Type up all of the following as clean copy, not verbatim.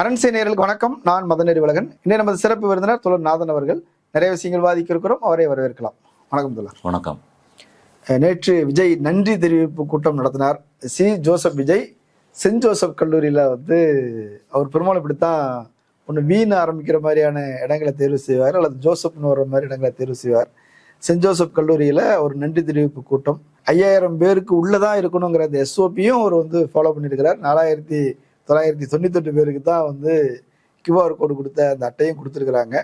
அரண்சை நேயர்களுக்கு வணக்கம். நான் மதநெறி உலகன். இன்னும் நமது சிறப்பு விருந்தினர் தோழர் நாதன் அவர்கள். நிறைய விஷயங்கள் வாதிக்க இருக்கிறோம், அவரை வரவேற்கலாம். வணக்கம் தோழர். வணக்கம். நேற்று விஜய் நன்றி தெரிவிப்பு கூட்டம் நடத்தினார். C Joseph Vijay Saint Joseph கல்லூரியில் அவர் பெரும்பாலும் இப்படித்தான் ஒன்று வீண் ஆரம்பிக்கிற மாதிரியான இடங்களை தேர்வு செய்வார், அல்லது ஜோசப்னு வர்ற மாதிரி இடங்களை தேர்வு செய்வார். சென்ட் ஜோசப் கல்லூரியில் ஒரு நன்றி தெரிவிப்பு கூட்டம் 5000 பேருக்கு உள்ளதான் இருக்கணுங்கிற அந்த எஸ்ஓபியும் அவர் ஃபாலோ பண்ணியிருக்கிறார். 4998 பேருக்கு தான் QR கோடு கொடுத்த அந்த அட்டையும் கொடுத்துருக்குறாங்க.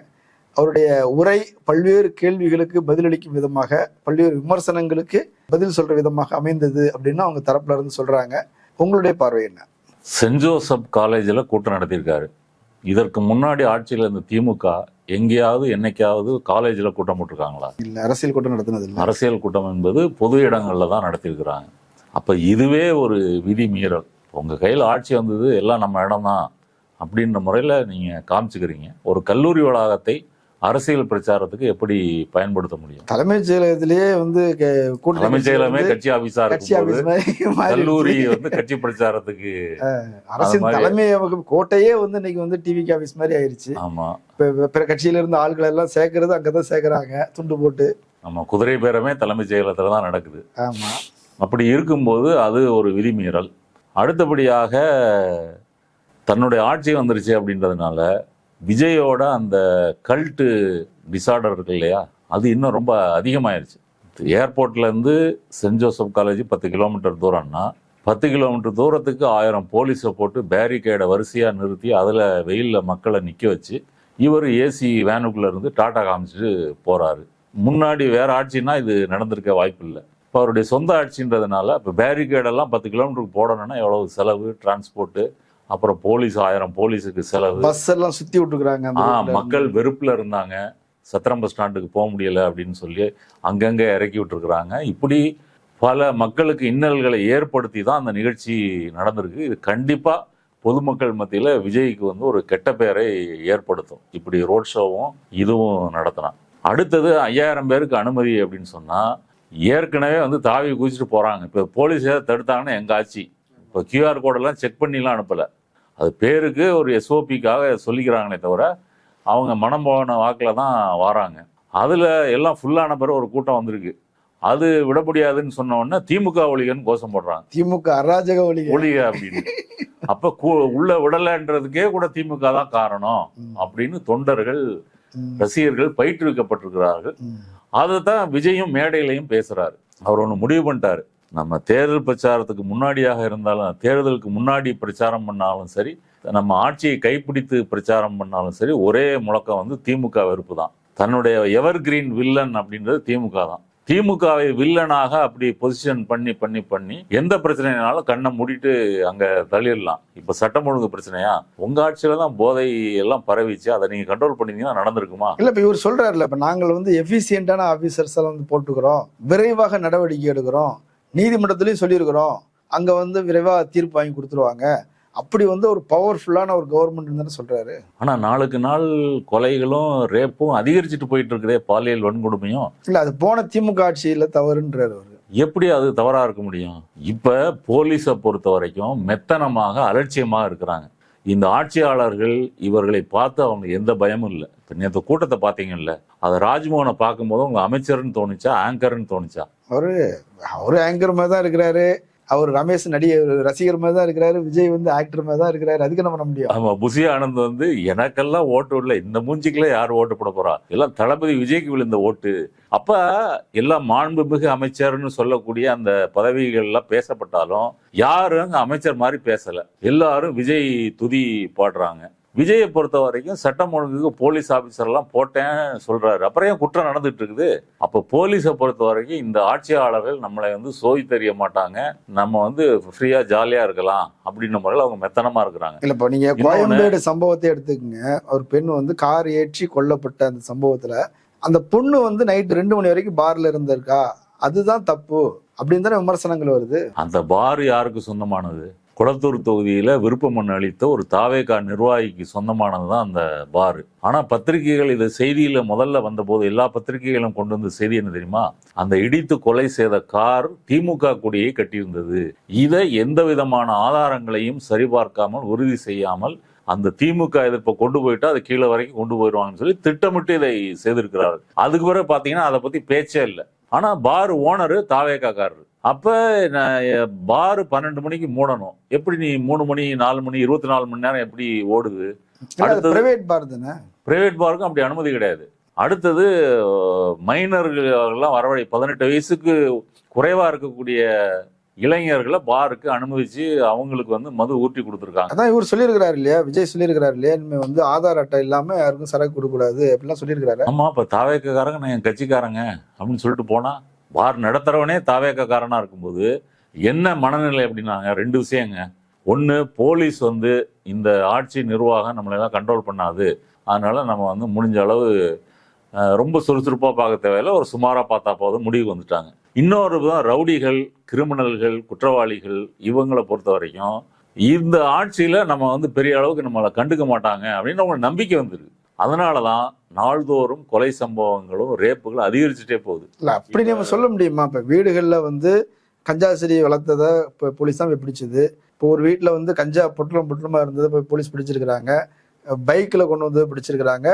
அவருடைய உரை பல்வேறு கேள்விகளுக்கு பதிலளிக்கும் விதமாக, பல்வேறு விமர்சனங்களுக்கு பதில் சொல்ற விதமாக அமைந்தது அப்படின்னு அவங்க தரப்புல இருந்து சொல்றாங்க. உங்களுடைய பார்வை என்ன? சென்ட் ஜோசப் காலேஜில் கூட்டம் நடத்தியிருக்காரு. இதற்கு முன்னாடி ஆட்சியில் இருந்த திமுக எங்கேயாவது என்னைக்காவது காலேஜில் கூட்டம் போட்டிருக்காங்களா? இல்லை, அரசியல் கூட்டம் நடத்தினது இல்லை. அரசியல் கூட்டம் என்பது பொது இடங்களில் தான் நடத்தியிருக்கிறாங்க. அப்போ இதுவே ஒரு விதி மீறல். உங்கள் கையில் ஆட்சி வந்தது, எல்லாம் நம்ம இடம் தான் அப்படின்ற முறையில் நீங்கள் காமிச்சுக்கிறீங்க. ஒரு கல்லூரி வளாகத்தை அரசியல் பிரச்சாரத்துக்கு எப்படி பயன்படுத்த முடியும்? தலைமைச் செயலகத்திலேயே தலைமைச் செயலகமே கட்சி ஆபீஸா இருக்கு, கல்லூரி கட்சி பிரச்சாரத்துக்கு அரசியல் தலைமை கோட்டையே இன்னைக்கு டிவிக்கு ஆபீஸ் மாதிரி ஆயிருச்சு. ஆமா, பிற கட்சியில இருந்து ஆட்கள் எல்லாம் சேர்க்கறது அங்கதான் சேர்க்கறாங்க, துண்டு போட்டு. ஆமா, குதிரை பேரமே தலைமைச் செயலகத்துல தான் நடக்குது. ஆமா, அப்படி இருக்கும்போது அது ஒரு விதிமீறல். அடுத்தபடியாக தன்னுடைய ஆட்சி வந்துருச்சு அப்படின்றதுனால விஜயோட அந்த கல்ட்டு டிசார்டர் இருக்கு இல்லையா, அது இன்னும் ரொம்ப அதிகமாயிருச்சு. ஏர்போர்ட்லேருந்து சென்ட் ஜோசப் காலேஜ் 10 கிலோமீட்டர் தூரம்னா 10 கிலோமீட்டர் தூரத்துக்கு 1000 போலீஸை போட்டு பேரிகேடை வரிசையாக நிறுத்தி அதில் வெயிலில் மக்களை நிற்க வச்சு இவர் ஏசி வேனுக்குள்ளே இருந்து டாட்டா காமிச்சிட்டு போகிறாரு. முன்னாடி வேறு ஆட்சின்னா இது நடந்திருக்க வாய்ப்பு இல்லை. இப்போ அவருடைய சொந்த ஆட்சின்றதுனால இப்போ பேரிகேடெல்லாம் 10 கிலோமீட்டருக்கு போடணும்னா எவ்வளவு செலவு, டிரான்ஸ்போர்ட்டு, அப்புறம் போலீஸ் 1000 போலீஸுக்கு செலவு, பஸ் எல்லாம் சுற்றி விட்டுருக்குறாங்க. மக்கள் வெறுப்பில் இருந்தாங்க, சத்திரம் பஸ் ஸ்டாண்டுக்கு போக முடியலை அப்படின்னு சொல்லி அங்கங்கே இறக்கி விட்டுருக்குறாங்க. இப்படி பல மக்களுக்கு இன்னல்களை ஏற்படுத்தி தான் அந்த நிகழ்ச்சி நடந்திருக்கு. இது கண்டிப்பாக பொதுமக்கள் மத்தியில் விஜய்க்கு ஒரு கெட்ட பெயரை ஏற்படுத்தும். இப்படி ரோட் ஷோவும் இதுவும் நடத்தினா. அடுத்தது 5000 பேருக்கு அனுமதி அப்படின்னு சொன்னால் ஏற்கனவே தாவி குதிச்சுட்டு போகிறாங்க. இப்போ போலீஸ் ஏதாவது தடுத்தாங்கன்னா எங்கள் ஆட்சி. இப்போ QR கோடெல்லாம் செக் பண்ணிலாம் அனுப்பலை, அது பேருக்கு ஒரு SOPக்காக சொல்லிக்கிறாங்களே தவிர அவங்க மனம் போன வாக்கில் தான் வராங்க. அதில் எல்லாம் ஃபுல்லான பிறகு ஒரு கூட்டம் வந்திருக்கு. அது விட முடியாதுன்னு சொன்ன உடனே திமுக ஒழிகன்னு கோஷம் போடுறாங்க. திமுக அராஜக ஒழிக அப்படின்னு. அப்போ உள்ள விடலைன்றதுக்கே கூட திமுக தான் காரணம் அப்படின்னு தொண்டர்கள், ரசிகர்கள் பயிற்றுவிக்கப்பட்டிருக்கிறார்கள். அதை தான் விஜயும் மேடையிலையும் பேசுறாரு. அவர் ஒன்று முடிவு பண்ணிட்டாரு, நம்ம தேர்தல் பிரச்சாரத்துக்கு முன்னாடியாக இருந்தாலும், தேர்தலுக்கு முன்னாடி பிரச்சாரம் பண்ணாலும் சரி, நம்ம ஆட்சியை கைப்பிடித்து பிரச்சாரம் பண்ணாலும் சரி, ஒரே முழக்கம் திமுக வெறுப்பு தான். தன்னுடைய எவர் கிரீன் வில்லன் அப்படின்றது திமுக தான். திமுகவை வில்லனாக அப்படி பொசிஷன் பண்ணி பண்ணி பண்ணி எந்த பிரச்சனைனாலும் கண்ணை மூடிட்டு அங்க தள்ளிடலாம். இப்ப சட்டம் ஒழுங்கு பிரச்சனையா? உங்க ஆட்சியில தான் போதை எல்லாம் பரவிச்சு, அதை நீங்க கண்ட்ரோல் பண்ணிருந்தீங்கன்னா நடந்திருக்குமா? இல்ல, இப்ப இவர் சொல்றாருல, இப்ப நாங்கள் எஃபிசியன்டான ஆபீசர்ஸ் எல்லாம் போட்டுக்கிறோம், விரைவாக நடவடிக்கை எடுக்கிறோம், நீதிமன்றத்திலையும் சொல்லியிருக்கிறோம், அங்க விரைவா தீர்ப்பு வாங்கி கொடுத்துருவாங்க, அப்படி ஒரு பவர்ஃபுல்லான ஒரு கவர்மெண்ட் சொல்றாரு. ஆனா நாளுக்கு நாள் கொலைகளும் ரேப்பும் அதிகரிச்சுட்டு போயிட்டு இருக்குதே, பாலியல் வன்கொடுமையும். இல்ல, அது போன திமுக ஆட்சியில தவறுன்றாரு அவரு. எப்படி அது தவறா இருக்க முடியும்? இப்ப போலீஸை பொறுத்த வரைக்கும் மெத்தனமாக அலட்சியமாக இருக்கிறாங்க. இந்த ஆட்சியாளர்கள் இவர்களை பார்த்து அவங்க எந்த பயமும் இல்லை. இப்ப நேற்று கூட்டத்தை பார்த்தீங்கல்ல, அதை ராஜ்மோகனை பார்க்கும்போது உங்க அமைச்சர்னு தோணுச்சா, ஆங்கர்னு தோணுச்சா? அவரு ஆங்கர் மாதிரி தான் இருக்கிறாரு, அவர் ரமேஷ் ரசிகர் மாதிரி தான் இருக்கிறாரு, விஜய் ஆக்டர் மாதிரி தான் இருக்கிறாரு. அதுக்கு என்ன பண்ண முடியும்? ஆமா, புசி ஆனந்த் எனக்கெல்லாம் ஓட்டு இல்லை, இந்த மூஞ்சிக்கெல்லாம் யார் ஓட்டு போட போறா, எல்லாம் தளபதி விஜய்க்கு விழுந்த ஓட்டு. அப்ப எல்லாம் மாண்புமிகு அமைச்சர்னு சொல்லக்கூடிய அந்த பதவிகள் எல்லாம் பேசப்பட்டாலும் யாரும் அங்க அமைச்சர் மாதிரி பேசல. எல்லாரும் விஜய் துதி பாடுறாங்க. விஜயை பொறுத்த வரைக்கும் சட்டம் ஒழுங்குக்கு போலீஸ் ஆபீசர் எல்லாம் போட்டேன் சொல்றாரு. அப்புறம் ஏன் குற்றம் நடந்துட்டு இருக்குது? அப்ப போலீஸை பொறுத்த வரைக்கும் இந்த ஆட்சியாளர்கள் நம்மளை சோய் தெரிய மாட்டாங்க, நம்ம ஃப்ரீயா ஜாலியா இருக்கலாம் அப்படின்ற முறையில் அவங்க மெத்தனமா இருக்கிறாங்க. இல்ல, இப்ப நீங்க கோயம்பேடு சம்பவத்தை எடுத்துக்கங்க. ஒரு பெண் கார் ஏற்றி கொல்லப்பட்ட அந்த சம்பவத்துல அந்த பொண்ணு நைட் 2 மணி வரைக்கும் பார்ல இருந்திருக்கா, அதுதான் தப்பு அப்படின்னு தானே விமர்சனங்கள் வருது. அந்த பார் யாருக்கு சொந்தமானது? குளத்தூர் தொகுதியில விருப்ப மனு அளித்த ஒரு தாவேகா நிர்வாகிக்கு சொந்தமானதுதான் அந்த பாரு. ஆனா பத்திரிகைகள் இதை செய்தியில முதல்ல வந்தபோது எல்லா பத்திரிகைகளும் கொண்டு வந்த செய்தி என்ன தெரியுமா? அந்த இடித்து கொலை செய்த கார் திமுக கொடியை கட்டியிருந்தது. இதை எந்த விதமான ஆதாரங்களையும் சரிபார்க்காமல் உறுதி செய்யாமல் அந்த திமுக எதிர்ப்பை கொண்டு போயிட்டு அதை கீழே வரைக்கும் கொண்டு போயிடுவாங்கன்னு சொல்லி திட்டமிட்டு இதை செய்திருக்கிறார்கள். அதுக்கு பிறகு பாத்தீங்கன்னா அதை பத்தி பேச்சே இல்லை. ஆனா பார் ஓனரு தாவேகாக்காரரு. அப்ப பார் 12 மணிக்கு மூடணும். எப்படி நீ 3 மணி 4 மணி 24 மணி நேரம் எப்படி ஓடுது? பிரைவேட் பார் தானே. பிரைவேட் பாருக்கும் அப்படி அனுமதி கிடையாது. அடுத்தது மைனர்கள்லாம் வரவழி 18 வயசுக்கு குறைவா இருக்கக்கூடிய இளைஞர்களை பாருக்கு அனுமதிச்சு அவங்களுக்கு மது ஊற்றி கொடுத்துருக்காங்க. அதான் இவர் சொல்லியிருக்கிறாரு இல்லையா, விஜய் சொல்லியிருக்கிறாரு இல்லையா, இனிமே ஆதார் அட்டை இல்லாம யாருக்கும் சரக்கு கொடுக்க கூடாது அப்படிலாம் சொல்லியிருக்கிறாரு. ஆமா, இப்ப தாவேக்காரங்க நான் என் கட்சிக்காரங்க அப்படின்னு சொல்லிட்டு போனா பார் நடத்துறவனே தாவேக்காரனா இருக்கும்போது என்ன மனநிலை அப்படின்னாங்க? 2 விஷயங்க. ஒண்ணு, போலீஸ் இந்த ஆட்சி நிர்வாகம் நம்மளெல்லாம் கண்ட்ரோல் பண்ணாது, அதனால நம்ம முடிஞ்ச அளவு ரொம்ப சுறுசுறுப்பா பார்க்க தேவையில்லை, ஒரு சுமாரா பார்த்தா போதும் முடிவுக்கு வந்துட்டாங்க. இன்னொரு ரவுடிகள், கிரிமினல்கள், குற்றவாளிகள் இவங்களை பொறுத்த வரைக்கும் இந்த ஆட்சியில நம்ம பெரிய அளவுக்கு நம்மளை கண்டுக்க மாட்டாங்க அப்படின்னு அவங்க நம்பிக்கை வந்துருக்கு. அதனாலதான் நாள்தோறும் கொலை சம்பவங்களும் ரேப்புகளும் அதிகரிச்சுட்டே போகுது. இல்ல அப்படி நம்ம சொல்ல முடியுமா? இப்ப வீடுகள்ல கஞ்சா செடி வளர்த்ததை இப்போ போலீஸ் தான் போய் பிடிச்சது. இப்போ ஒரு வீட்டில் கஞ்சா பொட்டலமா இருந்தது போய் போலீஸ் பிடிச்சிருக்கிறாங்க. பைக்கில் கொண்டு வந்து பிடிச்சிருக்கிறாங்க.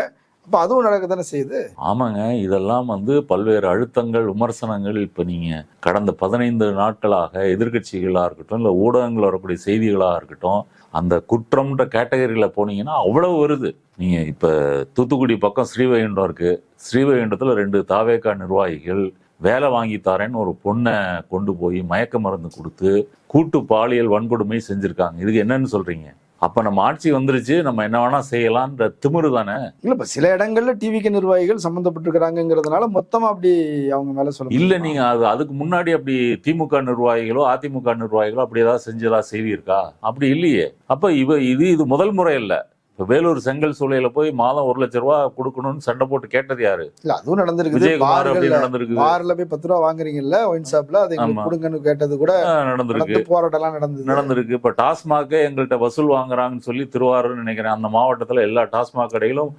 அப்போ அதுவும் நடக்க தானே செய்யுது. ஆமாங்க, இதெல்லாம் பல்வேறு அழுத்தங்கள், விமர்சனங்கள். இப்போ நீங்க கடந்த 15 நாட்களாக எதிர்கட்சிகளாக இருக்கட்டும், இல்லை ஊடகங்கள் வரக்கூடிய செய்திகளாக இருக்கட்டும், அந்த குற்றம்ன்ற கேட்டகரியில் போனீங்கன்னா அவ்வளவு வருது. நீங்க இப்ப தூத்துக்குடி பக்கம் ஸ்ரீவைகுண்டம் இருக்கு. ஸ்ரீவைகுண்டத்துல 2 தாவேகா நிர்வாகிகள் வேலை வாங்கி தாரேன்னு ஒரு பொண்ணை கொண்டு போய் மயக்க மருந்து கொடுத்து கூட்டு பாலியல் வன்கொடுமை செஞ்சிருக்காங்க. இதுக்கு என்னன்னு சொல்றீங்க? அப்ப நம்ம ஆட்சி வந்துருச்சு, நம்ம என்ன வேணா செய்யலாம்ன்ற திமிரு தானே. இல்ல இப்ப சில இடங்கள்ல டிவிக்கு நிர்வாகிகள் சம்பந்தப்பட்டிருக்கிறாங்கிறதுனால மொத்தமா அப்படி அவங்க மேல சொல்ல இல்ல. நீங்க அதுக்கு முன்னாடி அப்படி திமுக நிர்வாகிகளோ அதிமுக நிர்வாகிகளோ அப்படி ஏதாவது செஞ்சதா செய்தி இருக்கா? அப்படி இல்லையே. அப்ப இது முதல் முறை இல்ல. இப்ப வேலூர் செங்கல் சூளையில போய் மாதம் 1 லட்சம் ரூபாய் கொடுக்கணும்னு சண்டை போட்டு கேட்டது யாரு? இல்ல அதுவும் நடந்திருக்கு. விஜயகுமார் அப்படி நடந்திருக்கு. பார்ல போய் 10 ரூபா வாங்குறீங்கல்ல ஒயின் ஷாப்ல, அதை கொடுங்கன்னு கேட்டது கூட நடந்திருக்கு. போராட்டம் எல்லாம் நடந்திருக்கு. இப்ப டாஸ்மாக எங்கள்கிட்ட வசூல் வாங்குறாங்கன்னு சொல்லி திருவாரூர் நினைக்கிறேன் அந்த மாவட்டத்துல எல்லா டாஸ்மாக் கடைகளும்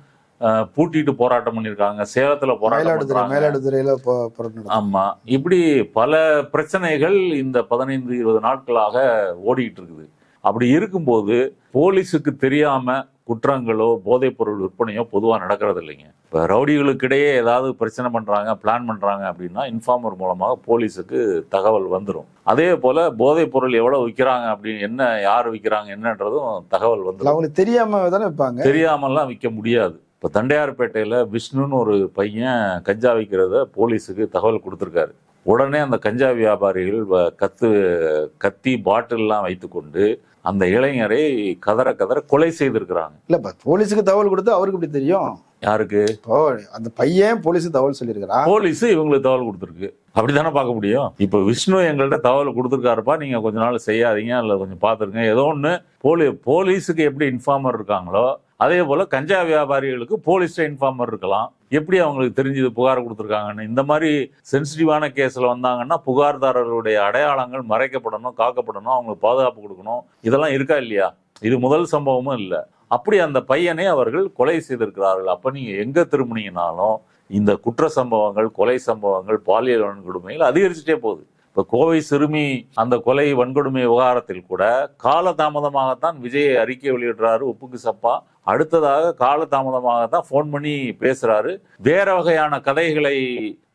பூட்டிட்டு போராட்டம் பண்ணிருக்காங்க. சேலத்துல போராட்டம், மயிலாடுதுறையில. ஆமா, இப்படி பல பிரச்சனைகள் இந்த 15-20 நாட்களாக ஓடிட்டு இருக்குது. அப்படி இருக்கும்போது போலீஸுக்கு தெரியாம குற்றங்களோ போதைப் பொருள் விற்பனையோ பொதுவாக நடக்கிறது இல்லைங்க. இப்போ ரவுடிகளுக்கிடையே ஏதாவது பிரச்சனை பண்றாங்க, பிளான் பண்றாங்க அப்படின்னா இன்ஃபார்மர் மூலமாக போலீஸுக்கு தகவல் வந்துடும். அதே போல போதைப் பொருள் எவ்வளவு விற்கிறாங்க அப்படின்னு, என்ன யார் விற்கிறாங்க என்னன்றதும் தகவல் வந்துடும். அவங்களுக்கு தெரியாம தானே விற்பாங்க. தெரியாமல்லாம் விற்க முடியாது. இப்போ தண்டையார்பேட்டையில விஷ்ணுன்னு ஒரு பையன் கஞ்சா விற்கிறத போலீஸுக்கு தகவல் கொடுத்துருக்காரு. உடனே அந்த கஞ்சா வியாபாரிகள் கத்தி பாட்டில்லாம் வைத்துக்கொண்டு அந்த இளைஞரை கதற கொலை செய்திருக்கிறாங்க. இல்ல போலீஸுக்கு தகவல் கொடுத்து அவருக்கு இப்படி தெரியும். யாருக்கு? அந்த பையன் போலீஸுக்கு தகவல் சொல்லியிருக்கிறான். போலீஸ் இவங்களுக்கு தகவல் கொடுத்துருக்கு. அப்படித்தானே பார்க்க முடியும். இப்ப விஷ்ணு எங்கள்கிட்ட தகவல் கொடுத்துருக்காருப்பா, நீங்க கொஞ்ச நாள் செய்யாதீங்க, இல்ல கொஞ்சம் பாத்துருங்க, ஏதோ ஒண்ணு. போலீஸுக்கு எப்படி இன்ஃபார்மர் இருக்காங்களோ அதே போல கஞ்சா வியாபாரிகளுக்கு போலீஸ் இன்ஃபார்மர் இருக்கலாம். எப்படி அவங்களுக்கு தெரிஞ்சது புகார் கொடுத்துருக்காங்கன்னு? இந்த மாதிரி சென்சிட்டிவான கேஸ்ல வந்தாங்கன்னா புகார்தாரர்களுடைய அடையாளங்கள் மறைக்கப்படணும், காக்கப்படணும், அவங்களுக்கு பாதுகாப்பு கொடுக்கணும். இதெல்லாம் இருக்கா இல்லையா? இது முதல் சம்பவமும் இல்லை. அப்படி அந்த பையனை அவர்கள் கொலை செய்திருக்கிறார்கள். அப்ப நீங்க எங்க திரும்பினீங்கனாலும் இந்த குற்ற சம்பவங்கள், கொலை சம்பவங்கள், பாலியல் வன்கொடுமைகள் அதிகரிச்சுட்டே போகுது. இப்ப கோவை சிறுமி அந்த கொலை வன்கொடுமை விவகாரத்தில் கூட காலதாமதமாகத்தான் விஜய் அறிக்கை வெளியிடுறாரு, உப்புக்கு சப்பா. அடுத்ததாக காலதாமதமாகத்தான் போன் பண்ணி பேசுறாரு. வேற வகையான கதைகளை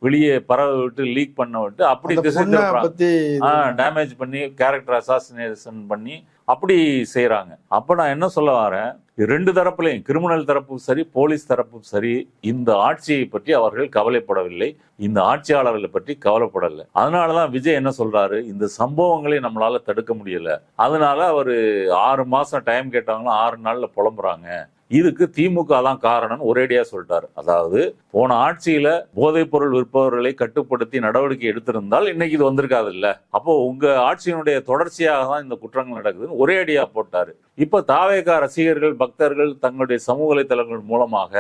வெளியே பரவ விட்டு, லீக் பண்ண விட்டு, அப்படி டேமேஜ் பண்ணி, கேரக்டர் அசாசினேஷன் பண்ணி அப்படி செய்யறாங்க. அப்ப நான் என்ன சொல்ல வரேன், 2 தரப்புலையும், கிரிமினல் தரப்பும் சரி, போலீஸ் தரப்பும் சரி, இந்த ஆட்சியை பற்றி அவர்கள் கவலைப்படவில்லை, இந்த ஆட்சியாளர்களை பற்றி கவலைப்படலை. அதனாலதான் விஜய் என்ன சொல்றாரு, இந்த சம்பவங்களை நம்மளால தடுக்க முடியல, அதனால அவரு 6 மாசம் டைம் கேட்டாங்களும் 6 நாள்ல புலம்புறாங்க, இதுக்கு திமுக தான் காரணம்னு ஒரேடியா சொல்லிட்டாரு. அதாவது போன ஆட்சியில போதைப் பொருள் விற்பவர்களை கட்டுப்படுத்தி நடவடிக்கை எடுத்திருந்தால் இன்னைக்கு இது வந்திருக்காது இல்ல. அப்போ உங்க ஆட்சியினுடைய தொடர்ச்சியாக தான் இந்த குற்றங்கள் நடக்குதுன்னு ஒரேடியா போட்டாரு. இப்ப தாவேகா ரசிகர்கள், பக்தர்கள் தங்களுடைய சமூக வலைதளங்கள் மூலமாக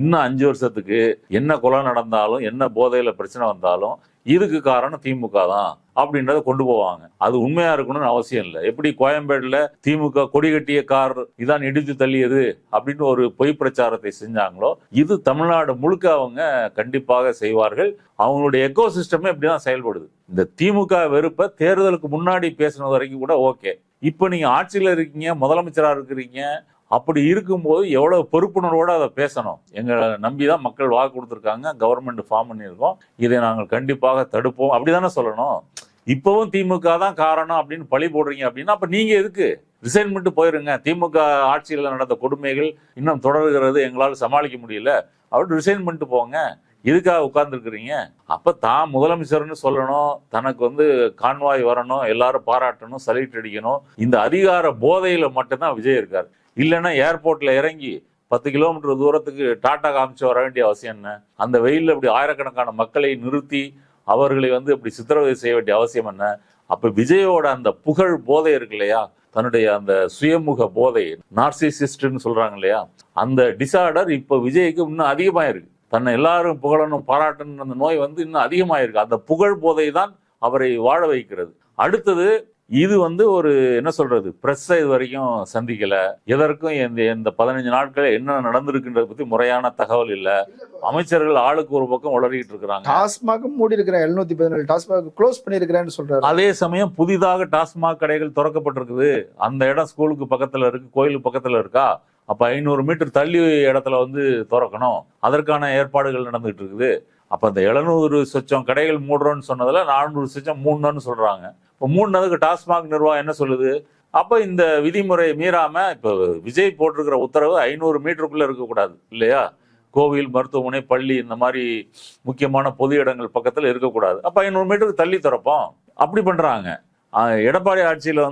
இன்னும் 5 வருஷத்துக்கு என்ன கொலை நடந்தாலும், என்ன போதையில பிரச்சனை வந்தாலும் இதுக்கு காரணம் திமுக தான் அப்படின்றத கொண்டு போவாங்க. அது உண்மையா இருக்கணும்னு அவசியம் இல்லை. எப்படி கோயம்பேடுல திமுக கொடி கட்டிய கார் இதான் இடித்து தள்ளியது அப்படின்னு ஒரு பொய் பிரச்சாரத்தை செஞ்சாங்களோ, இது தமிழ்நாடு முழுக்க அவங்க கண்டிப்பாக செய்வார்கள். அவங்களுடைய எக்கோ சிஸ்டமே இப்படிதான் செயல்படுது. இந்த திமுக வெறுப்பை தேர்தலுக்கு முன்னாடி பேசினது வரைக்கும் கூட ஓகே. இப்ப நீங்க ஆட்சியில இருக்கீங்க, முதலமைச்சரா இருக்கிறீங்க, அப்படி இருக்கும்போது எவ்வளவு பொறுப்புணர்வோட அதை பேசணும். எங்களை நம்பிதான் மக்கள் வாக்கு கொடுத்துருக்காங்க, கவர்மெண்ட் ஃபார்ம் பண்ணியிருக்கோம், இதை நாங்கள் கண்டிப்பாக தடுப்போம் அப்படிதானே சொல்லணும். இப்பவும் திமுக தான் காரணம் அப்படின்னு பழி போடுறீங்க அப்படின்னா அப்ப நீங்க எதுக்கு ரிசைன் பண்ணிட்டு போயிருங்க. திமுக ஆட்சியில் நடந்த கொடுமைகள் இன்னும் தொடர்கிறது, எங்களால் சமாளிக்க முடியல, அப்படி ரிசைன் பண்ணிட்டு போங்க. எதுக்காக உட்கார்ந்துருக்கிறீங்க? அப்ப தான் முதலமைச்சர்னு சொல்லணும், தனக்கு கான்வாய் வரணும், எல்லாரும் பாராட்டணும், சல்யூட் அடிக்கணும். இந்த அதிகார போதையில மட்டும்தான் விஜய் இருக்காரு. இல்லைன்னா ஏர்போர்ட்ல இறங்கி 10 கிலோமீட்டர் தூரத்துக்கு டாட்டா காமிச்சு வர வேண்டிய அவசியம் என்ன? அந்த வெயில்ல இப்படி ஆயிரக்கணக்கான மக்களை நிறுத்தி அவர்களை இப்படி சித்திரவதை செய்ய வேண்டிய அவசியம் என்ன? அப்ப விஜயோட அந்த புகழ் போதை இருக்கு இல்லையா, தன்னுடைய அந்த சுயமுக போதை, நார்சிசிஸ்ட்னு சொல்றாங்க இல்லையா, அந்த டிசார்டர் இப்ப விஜய்க்கு இன்னும் அதிகமாயிருக்கு. தன்னை எல்லாரும் புகழணும், பாராட்டணும், அந்த நோய் இன்னும் அதிகமாயிருக்கு. அந்த புகழ் போதை தான் அவரை வாழ வைக்கிறது. அடுத்தது இது ஒரு என்ன சொல்றது, பிரஸ்ஸை இது வரைக்கும் சந்திக்கல. எதற்கும் இந்த 15 நாட்கள் என்ன நடந்திருக்குன்றத பத்தி முறையான தகவல் இல்ல. அமைச்சர்கள் ஆளுக்கு ஒரு பக்கம் உளறிட்டு இருக்கிறாங்க. டாஸ்மாக் மூடி இருக்கிற 717 டாஸ்மாக் க்ளோஸ் பண்ணிருக்கிறேன்னு சொல்றாரு. அதே சமயம் புதிதாக டாஸ்மாக் கடைகள் திறக்கப்பட்டிருக்குது. அந்த இடம் ஸ்கூலுக்கு பக்கத்துல இருக்கு, கோயிலுக்கு பக்கத்துல இருக்கா, அப்ப 500 மீட்டர் தள்ளி இடத்துல திறக்கணும். அதற்கான ஏற்பாடுகள் நடந்துட்டு இருக்குது. அப்ப அந்த 700 சொச்சம் கடைகள் மூடுறோம்னு சொன்னதுல 400 சொச்சம் மூடணும்னு சொல்றாங்க. இப்ப மூடினதுக்கு டாஸ்மாக் நிர்வாகம் என்ன சொல்லுது? அப்ப இந்த விதிமுறை மீறாம இப்ப விஜய் போட்டிருக்கிற உத்தரவு 500 மீட்டருக்குள்ள இருக்கக்கூடாது இல்லையா? கோவில், மருத்துவமனை, பள்ளி, இந்த மாதிரி முக்கியமான பொது இடங்கள் பக்கத்துல இருக்கக்கூடாது. அப்ப 500 மீட்டருக்கு தள்ளி திறப்போம். அப்படி பண்றாங்க. எடப்பாடி ஆட்சியில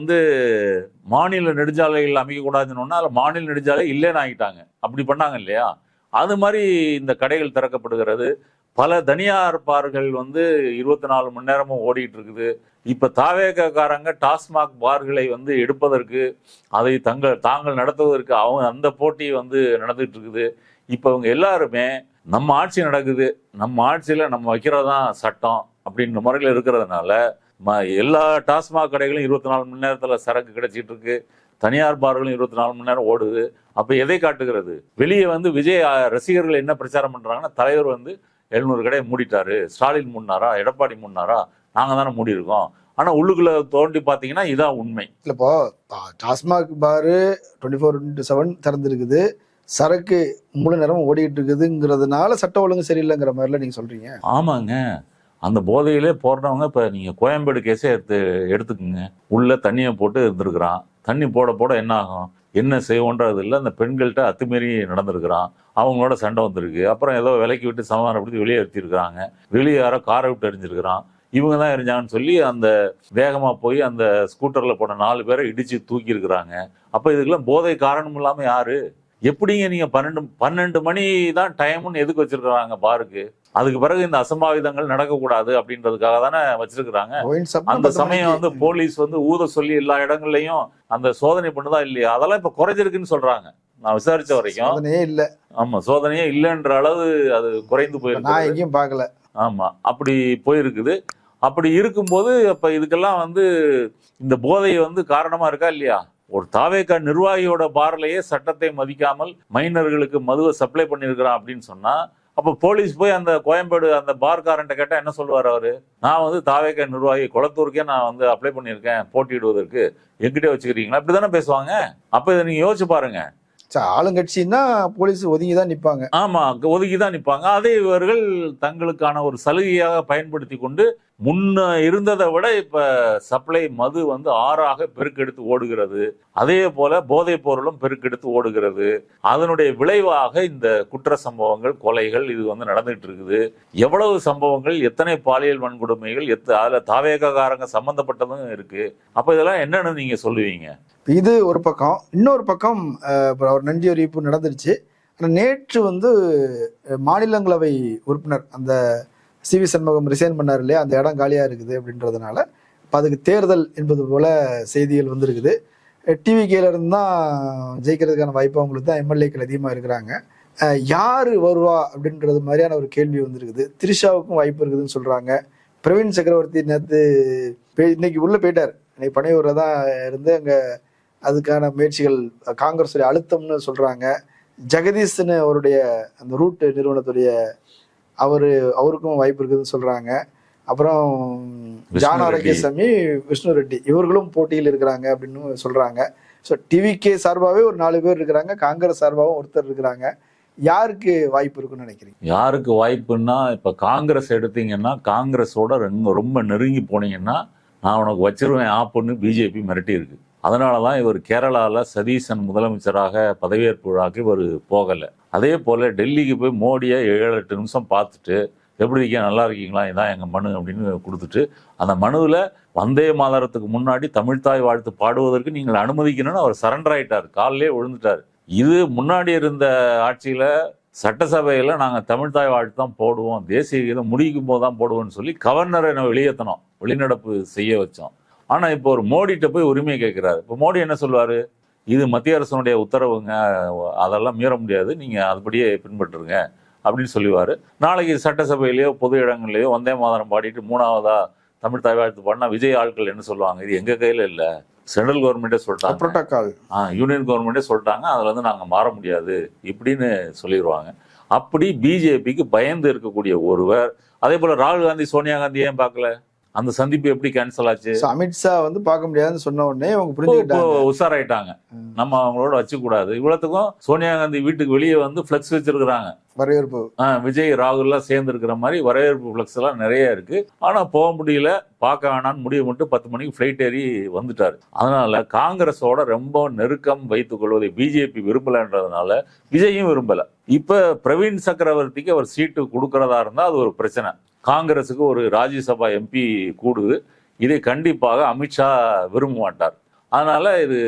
மாநில நெடுஞ்சாலைகள் அமைக்க கூடாதுன்னு அதுல மாநில நெடுஞ்சாலை இல்லைன்னு ஆகிட்டாங்க. அப்படி பண்ணாங்க இல்லையா? அது மாதிரி இந்த கடைகள் திறக்கப்படுகிறது. பல தனியார் பார்கள் 24 மணி நேரமும் ஓடிட்டு இருக்குது. இப்ப தாவேகாரங்க டாஸ்மாக் பார்களை எடுப்பதற்கு, அதை தாங்கள் நடத்துவதற்கு அந்த போட்டி நடந்துட்டு இருக்குது. இப்ப இவங்க எல்லாருமே நம்ம ஆட்சி நடக்குது, நம்ம ஆட்சியில நம்ம வைக்கிறதான் சட்டம் அப்படின்ற முறையில் இருக்கிறதுனால எல்லா டாஸ்மாக் கடைகளும் 24 மணி நேரத்துல சரக்கு கிடைச்சிட்டு இருக்கு. தனியார் பார்களும் 24 மணி நேரம் ஓடுது. அப்ப எதை காட்டுகிறது? வெளியே விஜய் ரசிகர்கள் என்ன பிரச்சாரம் பண்றாங்கன்னா, தலைவர் 700 கடையை மூடிட்டாரு, ஸ்டாலின் மூடினாரா, எடப்பாடி மூடினாரா, நாங்க தானே மூடி இருக்கோம். ஆனா உள்ளுக்குள்ள தோண்டி பாத்தீங்கன்னா இதான் உண்மை. இல்லப்போ டாஸ்மாக் பாரு 24/7 திறந்துருக்குது, சரக்கு முழு நேரம் ஓடிட்டு இருக்குதுங்கிறதுனால சட்ட ஒழுங்கு சரியில்லைங்கிற மாதிரில நீங்க சொல்றீங்க. ஆமாங்க, அந்த போதையிலே போடுறவங்க இப்ப நீங்க கோயம்பேடு கேஸே எடுத்துக்குங்க. உள்ள தண்ணியை போட்டு இருந்திருக்கிறான். தண்ணி போட போட என்ன ஆகும், என்ன செய்வோன்றது இல்லை. அந்த பெண்கள்கிட்ட அத்துமீறி நடந்திருக்கிறான், அவங்களோட சண்டை வந்திருக்கு. அப்புறம் ஏதோ விலைக்கு விட்டு சமாதானப்படுத்தி வெளியே எடுத்திருக்கிறாங்க. வெளியே யாரோ காரை விட்டு எரிஞ்சிருக்கிறான். இவங்க தான் எரிஞ்சாங்கன்னு சொல்லி அந்த வேகமா போய் அந்த ஸ்கூட்டர்ல போன 4 பேரை இடிச்சு தூக்கி இருக்கிறாங்க. அப்ப இதுக்கெல்லாம் போதை காரணம் இல்லாம யாரு? எப்படிங்க நீங்க 12 மணி தான் டைம்னு எதுக்கு வச்சிருக்கிறாங்க பாருக்கு? அதுக்கு பிறகு இந்த அசம்பாவிதங்கள் நடக்கக்கூடாது அப்படின்றதுக்காக தானே வச்சிருக்கிறாங்க. அந்த சமயம் போலீஸ் ஊத சொல்லி எல்லா இடங்கள்லயும் அந்த சோதனை பண்ணுதா இல்லையா? அதெல்லாம் இப்ப குறைஞ்சிருக்குன்னு சொல்றாங்க. நான் விசாரிச்ச வரைக்கும் இல்ல. ஆமா, சோதனையே இல்லைன்ற அளவு அது குறைந்து போயிருக்கு. நான் எங்கேயும் பார்க்கல. ஆமா, அப்படி போயிருக்குது. அப்படி இருக்கும்போது அப்ப இதுக்கெல்லாம் இந்த போதை காரணமா இருக்கா இல்லையா? ஒரு தாவேகா நிர்வாகியோட பார்லையே சட்டத்தை மதிக்காமல் மைனர்களுக்கு மதுவை சப்ளை பண்ணிருக்கிறான் அப்படின்னு சொன்னா, அப்ப போலீஸ் போய் அந்த கோயம்பேடு அந்த பார்காரன்ட்ட கேட்டா என்ன சொல்லுவார் அவரு? நான் தாவேகா நிர்வாகி, குளத்தூருக்கே நான் அப்ளை பண்ணியிருக்கேன் போட்டியிடுவதற்கு, எங்கிட்டே வச்சுக்கிறீங்களா? அப்படிதானே பேசுவாங்க. அப்ப இதை நீங்க யோசிச்சு பாருங்க. ஆளுங்கட்சின்னா போலீஸ் ஒதுங்கிதான் நிப்பாங்க. ஆமா, ஒதுக்கிதான் நிப்பாங்க. அதை இவர்கள் தங்களுக்கான ஒரு சலுகையாக பயன்படுத்தி கொண்டு முன்ன இருந்ததை விட இப்ப சப்ளை மது ஆறாக பெருக்கெடுத்து ஓடுகிறது. அதே போல போதைப் பொருளும் பெருக்கெடுத்து ஓடுகிறது. அதனுடைய விளைவாக இந்த குற்ற சம்பவங்கள், கொலைகள் இது நடந்துட்டு இருக்குது. எவ்வளவு சம்பவங்கள், எத்தனை பாலியல் வன்கொடுமைகள், அதுல தாவேகாரங்க சம்பந்தப்பட்டதும் இருக்கு. அப்ப இதெல்லாம் என்னன்னு நீங்க சொல்லுவீங்க? இது ஒரு பக்கம். இன்னொரு பக்கம் ஒரு நன்றி அறிவிப்பு நடந்துருச்சு. ஆனால் நேற்று மாநிலங்களவை உறுப்பினர் அந்த சிவி சண்முகம் ரிசைன் பண்ணார் இல்லையா, அந்த இடம் காலியாக இருக்குது அப்படின்றதுனால இப்போ அதுக்கு தேர்தல் என்பது போல செய்திகள் வந்திருக்குது. டிவிகேல இருந்து தான் ஜெயிக்கிறதுக்கான வாய்ப்பு அவங்களுக்கு தான் எம்எல்ஏக்கள் அதிகமாக இருக்கிறாங்க. யார் வருவா அப்படின்றது மாதிரியான ஒரு கேள்வி வந்திருக்குது. திரிஷாவுக்கும் வாய்ப்பு இருக்குதுன்னு சொல்கிறாங்க, பிரவீன் சக்கரவர்த்தி நேற்று இன்னைக்கு உள்ள போயிட்டார். இன்னைக்கு பனையூரில் தான் இருந்து அங்கே அதுக்கான முயற்சிகள் காங்கிரஸுடைய அழுத்தம்னு சொல்றாங்க. ஜெகதீஷ்னு அவருடைய அந்த ரூட் நிறுவனத்துடைய அவருக்கும் வாய்ப்பு இருக்குதுன்னு சொல்றாங்க. அப்புறம் ஜான் ஆரோக்கியசாமி, விஷ்ணு ரெட்டி இவர்களும் போட்டியில் இருக்கிறாங்க அப்படின்னு சொல்றாங்க. ஸோ டிவிகே சார்பாகவே ஒரு 4 பேர் இருக்கிறாங்க, காங்கிரஸ் சார்பாகவும் ஒருத்தர் இருக்கிறாங்க. யாருக்கு வாய்ப்பு இருக்குன்னு நினைக்கிறீங்க? யாருக்கு வாய்ப்புன்னா, இப்ப காங்கிரஸ் எடுத்தீங்கன்னா காங்கிரஸோட ரொம்ப நெருங்கி போனீங்கன்னா நான் உனக்கு வச்சிருவேன் ஆப்புன்னு பிஜேபி மிரட்டி இருக்கு. அதனாலதான் இவர் கேரளாவில் சதீசன் முதலமைச்சராக பதவியேற்பு விழாக்கு இவர் போகலை. அதே போல டெல்லிக்கு போய் மோடியை 7-8 நிமிஷம் பார்த்துட்டு எப்படி இருக்கீங்க, நல்லா இருக்கீங்களா, இதான் எங்க மனு அப்படின்னு கொடுத்துட்டு அந்த மனுவில் வந்தே மாதரத்துக்கு முன்னாடி தமிழ்தாய் வாழ்த்து பாடுவதற்கு நீங்கள் அனுமதிக்கணும்னு அவர் சரண்டர் ஆயிட்டார், காலிலே விழுந்துட்டார். இது முன்னாடி இருந்த ஆட்சியில சட்டசபையில நாங்க தமிழ்தாய் வாழ்த்து தான் போடுவோம், தேசிய கீதம் முடிக்கும் போது தான் போடுவோம்னு சொல்லி கவர்னரை வெளியேற்றணும், வெளிநடப்பு செய்ய வச்சோம். ஆனா இப்போ ஒரு மோடிட்ட போய் உரிமை கேட்கிறாரு. இப்போ மோடி என்ன சொல்வாரு, இது மத்திய அரசனுடைய உத்தரவுங்க, அதெல்லாம் மீற முடியாது, நீங்க அதுபடியே பின்பற்றுங்க அப்படின்னு சொல்லுவாரு. நாளைக்கு சட்டசபையிலேயோ பொது இடங்கள்லயோ வந்தே மாதரம் பாடிட்டு 3ஆவதா தமிழ் தாய் வாழ்த்து பாடினா விஜய் ஆட்கள் என்ன சொல்லுவாங்க, இது எங்க கையில இல்ல, சென்ட்ரல் கவர்மெண்டே சொல்லிட்டாங்க, புரோட்டோகால் யூனியன் கவர்மெண்டே சொல்லிட்டாங்க, அதுல இருந்து நாங்க மாற முடியாது இப்படின்னு சொல்லிடுவாங்க. அப்படி பிஜேபிக்கு பயந்து இருக்கக்கூடிய ஒருவர். அதே போல ராகுல் காந்தி சோனியா காந்தி ஏன் பார்க்கல, அந்த சந்திப்பு எப்படி கேன்சல் ஆச்சு? அமித்ஷா பார்க்க முடியாதுன்னு சொன்ன உடனே அவங்க புரிஞ்சுக்கிட்டாங்க, உஷாராயிட்டாங்க, நம்ம அவங்களோட வச்சுக்கூடாது. இவ்வளவுக்கும் சோனியா காந்தி வீட்டுக்கு வெளியே ஃபிளெக்ஸ் வச்சிருக்கிறாங்க, வரவேற்பு. விஜய் ராகுல்லாம் சேர்ந்து இருக்கிற மாதிரி வரவேற்பு ஃபிளெக்ஸ் எல்லாம் நிறைய இருக்கு. ஆனா போக முடியல, பார்க்க வேணான்னு முடிவு மட்டும் 10 மணிக்கு ஃபிளைட் ஏறி வந்துட்டாரு. அதனால காங்கிரஸோட ரொம்ப நெருக்கம் வைத்துக் கொள்வதை பிஜேபி விரும்பலன்றதுனால விஜயும் விரும்பல. இப்ப பிரவீன் சக்கரவர்த்திக்கு அவர் சீட்டு கொடுக்கறதா இருந்தா அது ஒரு பிரச்சனை. காங்கிரஸுக்கு ஒரு ராஜ்யசபா எம்பி கூடுது, இதை கண்டிப்பாக அமித்ஷா விரும்ப மாட்டார். அதனால இது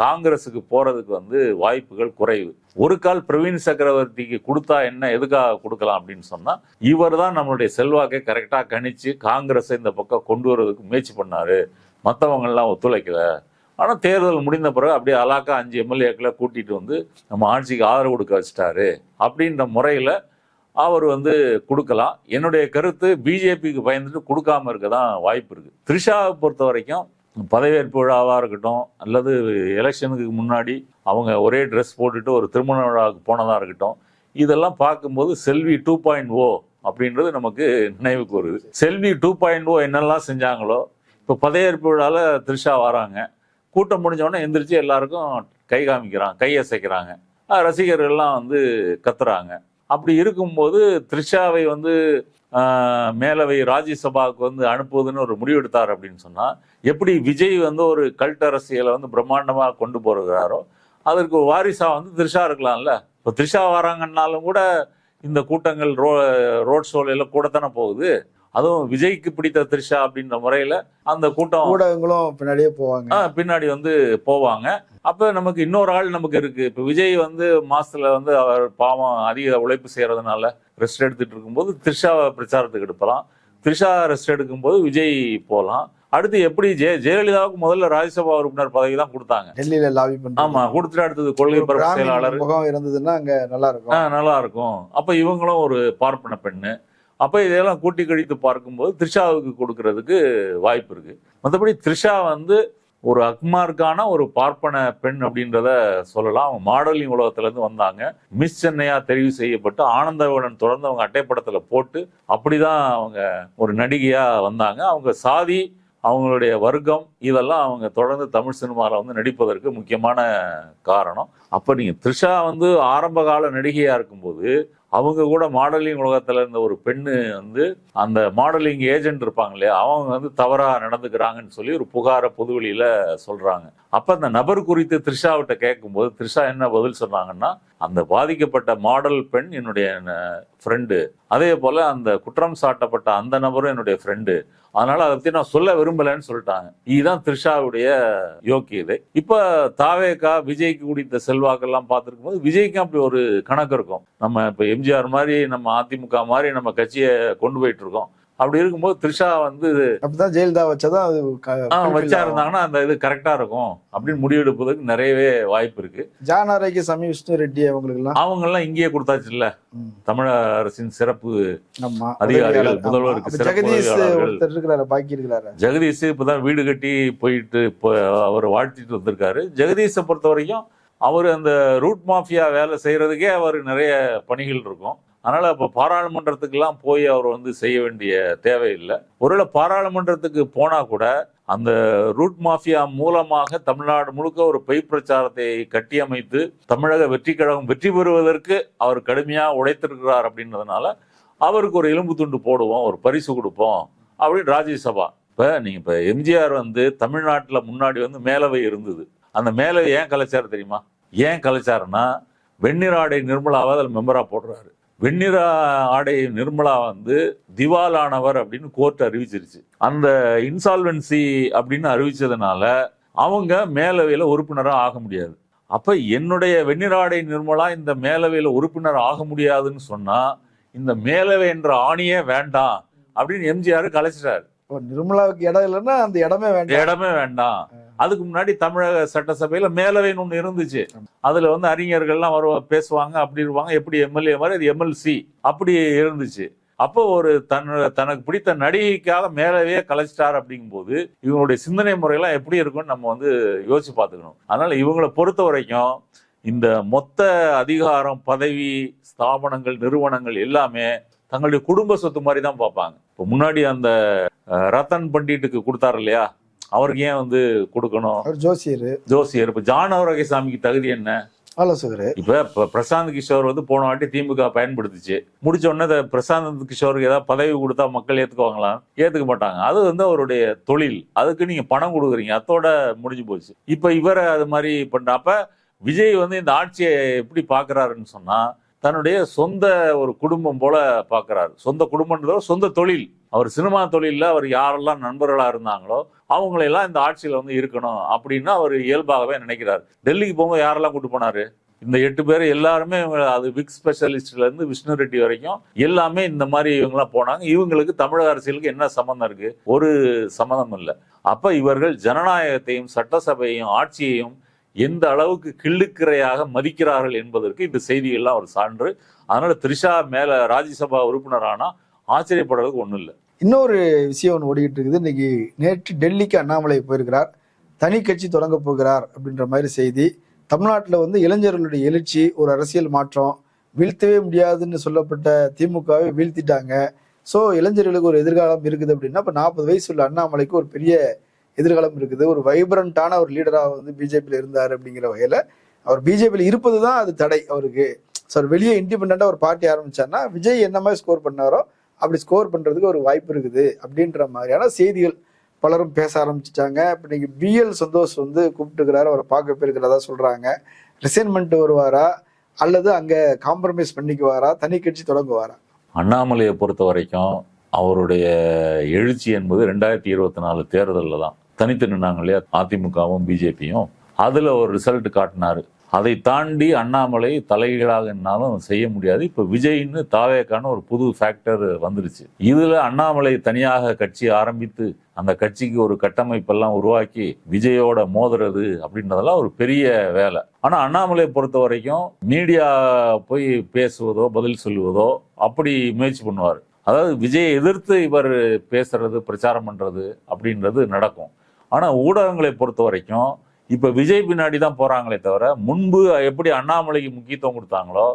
காங்கிரஸுக்கு போறதுக்கு வாய்ப்புகள் குறைவு. ஒரு கால் பிரவீன் சக்கரவர்த்திக்கு கொடுத்தா என்ன, எதுக்காக கொடுக்கலாம் அப்படின்னு சொன்னா, இவர் தான் நம்மளுடைய செல்வாக்கை கரெக்டா கணிச்சு காங்கிரஸை இந்த பக்கம் கொண்டு வரதுக்கு முயற்சி பண்ணாரு, மற்றவங்க எல்லாம் ஒத்துழைக்கல. ஆனா தேர்தல் முடிந்த பிறகு அப்படியே அலாக்கா 5 எம்எல்ஏக்களை கூட்டிட்டு நம்ம ஆட்சிக்கு ஆதரவு கொடுக்க வச்சுட்டாரு அப்படின்ற முறையில அவர் கொடுக்கலாம். என்னுடைய கருத்து பிஜேபிக்கு பயந்துட்டு கொடுக்காம இருக்கதான் வாய்ப்பு இருக்கு. த்ரிஷாவை பொறுத்த வரைக்கும் பதவியேற்பு விழாவா இருக்கட்டும், அல்லது எலெக்ஷனுக்கு முன்னாடி அவங்க ஒரே ட்ரெஸ் போட்டுட்டு ஒரு திருமண விழாவுக்கு போனதா இருக்கட்டும், இதெல்லாம் பார்க்கும்போது செல்வி 2.0 அப்படின்றது நமக்கு நினைவுக்கு வருது. செல்வி 2.0 என்னெல்லாம் செஞ்சாங்களோ, இப்போ பதவியேற்பு விழாவில் த்ரிஷா வராங்க, கூட்டம் முடிஞ்சவொடனே எந்திரிச்சு எல்லாருக்கும் கை காமிக்கிறாங்க, கை அசைக்கிறாங்க, ரசிகர்கள்லாம் கத்துறாங்க. அப்படி இருக்கும்போது த்ரிஷாவை மேலவை ராஜ்யசபாவுக்கு அனுப்புவதுன்னு ஒரு முடிவு எடுத்தார் அப்படின்னு சொன்னா, எப்படி விஜய் ஒரு கல்ட் அரசியலை பிரம்மாண்டமா கொண்டு போகிறாரோ அதற்கு ஒரு வாரிசா த்ரிஷா இருக்கலாம்ல. இப்போ த்ரிஷா வராங்கன்னாலும் கூட இந்த கூட்டங்கள் ரோட் ஷோல எல்லாம் கூட தானே போகுது. அதுவும் விஜய்க்கு பிடித்த த்ரிஷா அப்படின்ற முறையில அந்த கூட்டம் ஊடகங்களும் பின்னாடியே போவாங்க, பின்னாடி போவாங்க. அப்ப நமக்கு இன்னொரு ஆள் நமக்கு இருக்கு. இப்ப விஜய் மாசத்துல அவர் பாவம் அதிக உழைப்பு செய்யறதுனால ரெஸ்ட் எடுத்துட்டு இருக்கும்போது த்ரிஷாவை பிரச்சாரத்துக்கு எடுப்பலாம், த்ரிஷா ரெஸ்ட் எடுக்கும்போது விஜய் போகலாம். அடுத்து எப்படி ஜெயலலிதாவுக்கு முதல்ல ராஜ்யசபா உறுப்பினர் பதவி தான் கொடுத்தாங்க, டெல்லியில லாபி பண்ணி. ஆமா, கொடுத்துட்டு அடுத்தது கொள்கை பரப்பு செயலாளர் முகம் இருந்ததுன்னா அங்க நல்லா இருக்கும், நல்லா இருக்கும். அப்ப இவங்களும் ஒரு பார்ப்பன பெண்ணு. அப்ப இதெல்லாம் கூட்டி கழித்து பார்க்கும்போது த்ரிஷாவுக்கு கொடுக்கறதுக்கு வாய்ப்பு இருக்கு. மற்றபடி த்ரிஷா ஒரு அக்மார்க்கான ஒரு பார்ப்பன பெண் அப்படின்றத சொல்லலாம். அவங்க மாடலிங் உலகத்துல இருந்து வந்தாங்க, மிஸ் சென்னையா தெரிவு செய்யப்பட்டு ஆனந்தவுடன் தொடர்ந்து அவங்க அட்டைப்படத்துல போட்டு அப்படிதான் அவங்க ஒரு நடிகையா வந்தாங்க. அவங்க சாதி, அவங்களுடைய வர்க்கம், இதெல்லாம் அவங்க தொடர்ந்து தமிழ் சினிமாவில் நடிப்பதற்கு முக்கியமான காரணம். அப்ப நீங்க த்ரிஷா ஆரம்ப கால நடிகையா இருக்கும்போது அவங்க கூட மாடலிங் உலகத்துல இருந்த ஒரு பெண்ணு அந்த மாடலிங் ஏஜென்ட் இருப்பாங்க இல்லையா, அவங்க தவறா நடந்துக்கிறாங்கன்னு சொல்லி ஒரு புகாரை பொதுவெளியில சொல்றாங்க. அப்ப அந்த நபர் குறித்து த்ரிஷாவிட்ட கேட்கும்போது த்ரிஷா என்ன பதில் சொன்னாங்கன்னா, அந்த பாதிக்கப்பட்ட மாடல் பெண் என்னுடைய ஃப்ரெண்டு, அதே போல அந்த குற்றம் சாட்டப்பட்ட அந்த நபரும் என்னுடைய ஃப்ரெண்டு, அதனால அதை பத்தி நான் சொல்ல விரும்பலன்னு சொல்லிட்டாங்க. இதுதான் த்ரிஷாவுடைய யோக்கியதை. இப்ப தாவேகா விஜய்க்கு குடித்த செல்வாக்கெல்லாம் பார்த்திருக்கும் போது விஜய்க்கும் அப்படி ஒரு கணக்கு இருக்கும். நம்ம இப்ப எம்ஜிஆர் மாதிரி, நம்ம அதிமுக மாதிரி நம்ம கட்சியை கொண்டு போயிட்டு இருக்கோம், அப்படி இருக்கும்போது த்ரிஷா வந்து அப்படிதான் ஜெயலலிதா வச்சாதான் அது வச்சா இருந்தாங்கன்னா அந்த இது கரெக்டா இருக்கும் அப்படின்னு முடிவெடுப்பதற்கு நிறையவே வாய்ப்பு இருக்கு. ஜான் ஆரோக்கியசாமி, விஷ்ணு ரெட்டி அவங்க எல்லாம் இங்கேயே கொடுத்தாச்சு இல்ல, தமிழக அரசின் சிறப்பு ஆமா அதிகாரிகள், முதல்வருக்கு ஜெகதீஷ் ஒருத்தர் இருக்கிறாரு, பாக்கி இருக்கிறாரு. ஜெகதீஷ் இப்பதான் வீடு கட்டி போயிட்டு அவர் வாழ்த்திட்டு வந்திருக்காரு. ஜெகதீஷை பொறுத்த வரைக்கும் அவர் அந்த ரூட் மாஃபியா வேலை செய்யறதுக்கே அவர் நிறைய பணிகள் இருக்கும். அதனால இப்போ பாராளுமன்றத்துக்கெல்லாம் போய் அவர் வந்து செய்ய வேண்டிய தேவையில்லை. ஒருவேளை பாராளுமன்றத்துக்கு போனா கூட அந்த ரூட் மாஃபியா மூலமாக தமிழ்நாடு முழுக்க ஒரு பொய் பிரச்சாரத்தை கட்டியமைத்து தமிழக வெற்றி கழகம் வெற்றி பெறுவதற்கு அவர் கடுமையாக உழைத்திருக்கிறார் அப்படின்றதுனால அவருக்கு ஒரு எலும்பு துண்டு போடுவோம், ஒரு பரிசு கொடுப்போம் அப்படின்னு ராஜ்யசபா. இப்போ எம்ஜிஆர் வந்து தமிழ்நாட்டில் முன்னாடி வந்து மேலவை இருந்தது. அந்த மேலவை ஏன் கலைச்சார் தெரியுமா? ஏன் கலைச்சாருன்னா வெண்ணிற ஆடை நிர்மலாவை அதில் மெம்பராக போடுறாரு. வெண்ணிற ஆடை நிர்மலா வந்து திவாலானவர் அப்படின்னு கோர்ட் அறிவிச்சிருச்சு. அந்த இன்சால்வென்சி அப்படின்னு அறிவிச்சதுனால அவங்க மேலவையில் உறுப்பினராக ஆக முடியாது. அப்ப என்னுடைய வெண்ணிற ஆடை நிர்மலா இந்த மேலவையில் உறுப்பினர் ஆக முடியாதுன்னு சொன்னா இந்த மேலவை என்ற ஆணியே வேண்டாம் அப்படின்னு எம்ஜிஆர் கலைச்சிட்டாரு. நிர்மலாவுக்கு இடம் இல்லைன்னா அந்த இடமே வேண்டாம். அதுக்கு முன்னாடி தமிழக சட்டசபையில மேலவைன்னு ஒண்ணு இருந்துச்சு. அதுல வந்து அறிஞர்கள்லாம் பேசுவாங்க, அப்படி இருப்பாங்க. எப்படி எம்எல்ஏ மாதிரி அது எம்எல்சி அப்படி இருந்துச்சு. அப்போ ஒரு தனக்கு பிடித்த நடிகைக்காக மேலவே கலைச்சிட்டார் அப்படிங்கும் போது இவங்களுடைய சிந்தனை முறையெல்லாம் எப்படி இருக்கும்னு நம்ம வந்து யோசிச்சு பார்த்துக்கணும். அதனால இவங்களை பொறுத்த வரைக்கும் இந்த மொத்த அதிகாரம், பதவி, ஸ்தாபனங்கள், நிறுவனங்கள் எல்லாமே தங்களுடைய குடும்ப சொத்து மாதிரி தான் பார்ப்பாங்க. இப்போ முன்னாடி அந்த ரத்தன் பண்டிட்டுக்கு கொடுத்தாரு இல்லையா, அவருக்கு ஏன் வந்து கொடுக்கணும்? ஜோசியர். இப்ப ஜான் ஆரோக்கியசாமிக்கு தகுதி என்ன? இப்ப பிரசாந்த் கிஷோர் வந்து போன வாட்டி திமுக பயன்படுத்துச்சு. முடிச்ச உடனே பிரசாந்த் கிஷோருக்கு ஏதாவது பதவி கொடுத்தா மக்கள் ஏத்துக்குவாங்களா? ஏத்துக்க மாட்டாங்க. அது வந்து அவருடைய தொழில். அதுக்கு நீங்க பணம் கொடுக்குறீங்க, அதோட முடிஞ்சு போச்சு. இப்ப இவரை அது மாதிரி பண்றப்ப விஜய் வந்து இந்த ஆட்சியை எப்படி பாக்குறாருன்னு சொன்னா தன்னுடைய சொந்த ஒரு குடும்பம் போல பாக்குறாரு. சொந்த குடும்பம்ன்றதோ சொந்த தொழில். அவர் சினிமா தொழில அவர் யாரெல்லாம் நண்பர்களா இருந்தாங்களோ அவங்களெல்லாம் இந்த ஆட்சியில வந்து இருக்கணும் அப்படின்னு அவர் இயல்பாகவே நினைக்கிறார். டெல்லிக்கு போகும்போது யாரெல்லாம் கூட்டு போனாரு? இந்த 8 பேர் எல்லாருமே அது விக் ஸ்பெஷலிஸ்ட்ல இருந்து விஷ்ணு ரெட்டி வரைக்கும் எல்லாமே இந்த மாதிரி இவங்கெல்லாம் போனாங்க. இவங்களுக்கு தமிழக அரசியலுக்கு என்ன சம்பந்தம் இருக்கு? ஒரு சம்பந்தம் இல்லை. அப்ப இவர்கள் ஜனநாயகத்தையும் சட்டசபையையும் ஆட்சியையும் எந்த அளவுக்கு கிள்ளுக்கிறையாக மதிக்கிறார்கள் என்பதற்கு இந்த செய்திகள்லாம் ஒரு சான்று. அதனால த்ரிஷா மேல ராஜ்யசபா உறுப்பினரானா ஆச்சரியப்படுறதுக்கு ஒண்ணும் இல்லை. இன்னொரு விஷயம் ஒன்று ஓடிக்கிட்டு இருக்குது. இன்னைக்கு நேற்று டெல்லிக்கு அண்ணாமலை போயிருக்கிறார், தனி கட்சி தொடங்க போகிறார் அப்படின்ற மாதிரி செய்தி. தமிழ்நாட்டில் வந்து இளைஞர்களுடைய எழுச்சி, ஒரு அரசியல் மாற்றம், வீழ்த்தவே முடியாதுன்னு சொல்லப்பட்ட திமுகவை வீழ்த்திட்டாங்க. ஸோ இளைஞர்களுக்கு ஒரு எதிர்காலம் இருக்குது அப்படின்னா இப்போ 40 வயசு உள்ள அண்ணாமலைக்கு ஒரு பெரிய எதிர்காலம் இருக்குது. ஒரு வைப்ரண்டான ஒரு லீடராக வந்து பிஜேபியில் இருந்தார். அப்படிங்கிற வகையில் அவர் பிஜேபியில் இருப்பது தான் அது தடை அவருக்கு. ஸோ வெளியே இண்டிபெண்டாக ஒரு பார்ட்டி ஆரம்பிச்சார்னா விஜய் என்ன மாதிரி ஸ்கோர் பண்ணாரோ அப்படி ஸ்கோர் பண்ணுறதுக்கு ஒரு வாய்ப்பு இருக்குது அப்படின்ற மாதிரியான செய்திகள் பலரும் பேச ஆரம்பிச்சிட்டாங்க. இப்போ இன்னைக்கு பிஎல் சந்தோஷ் வந்து கூப்பிட்டுக்கிறாரு, அவரை பார்க்க போயிருக்கிறதா சொல்கிறாங்க. ரிசைன்மெண்ட் வருவாரா அல்லது அங்கே காம்ப்ரமைஸ் பண்ணிக்குவாரா, தனி கட்சி தொடங்குவாரா? அண்ணாமலையை பொறுத்த வரைக்கும் அவருடைய எழுச்சி என்பது 2024 தேர்தலில் தான் தனித்து நின்னாங்க இல்லையா, அதிமுகவும் பிஜேபியும். அதில் ஒரு ரிசல்ட் காட்டினாரு. அதை தாண்டி அண்ணாமலை தலைகீழாக என்னாலும் செய்ய முடியாது. இப்போ விஜய்னு தாவேக்கான ஒரு புது ஃபேக்டர் வந்துருச்சு. இதில் அண்ணாமலை தனியாக கட்சி ஆரம்பித்து அந்த கட்சிக்கு ஒரு கட்டமைப்பெல்லாம் உருவாக்கி விஜயோட மோதுறது அப்படின்றதெல்லாம் ஒரு பெரிய வேலை. ஆனால் அண்ணாமலையை பொறுத்த வரைக்கும் மீடியா போய் பேசுவதோ பதில் சொல்லுவதோ அப்படி முயற்சி பண்ணுவார். அதாவது விஜயை எதிர்த்து இவர் பேசுறது, பிரச்சாரம் பண்றது அப்படின்றது நடக்கும். ஆனா ஊடகங்களை பொறுத்த வரைக்கும் இப்ப விஜய் பின்னாடி தான் போறாங்களே தவிர முன்பு எப்படி அண்ணாமலைக்கு முக்கியத்துவம் கொடுத்தாங்களோ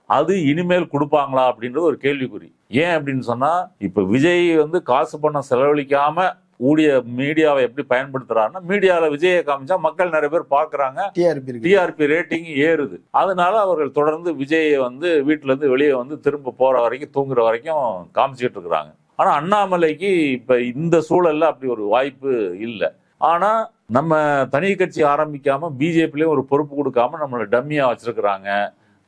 அது இனிமேல் கொடுப்பாங்களா அப்படின்றது ஒரு கேள்விக்குறி. ஏன் அப்படின்னு சொன்னா இப்ப விஜய் வந்து காசு பணம் செலவழிக்காம ஊழிய மீடியாவை எப்படி பயன்படுத்துறாருன்னா, மீடியாவில் விஜயை காமிச்சா மக்கள் நிறைய பேர் பார்க்குறாங்க, டிஆர்பி ரேட்டிங் ஏறுது. அதனால அவர்கள் தொடர்ந்து விஜயை வந்து வீட்டில இருந்து வெளியே வந்து திரும்ப போற வரைக்கும், தூங்குற வரைக்கும் காமிச்சிட்டு இருக்கிறாங்க. ஆனா அண்ணாமலைக்கு இப்ப இந்த சூழல்ல அப்படி ஒரு வாய்ப்பு இல்லை. ஆனா நம்ம தனி கட்சி ஆரம்பிக்காம பிஜேபிலையும் ஒரு பொறுப்பு கொடுக்காம நம்மளை டம்மியா வச்சிருக்கிறாங்க.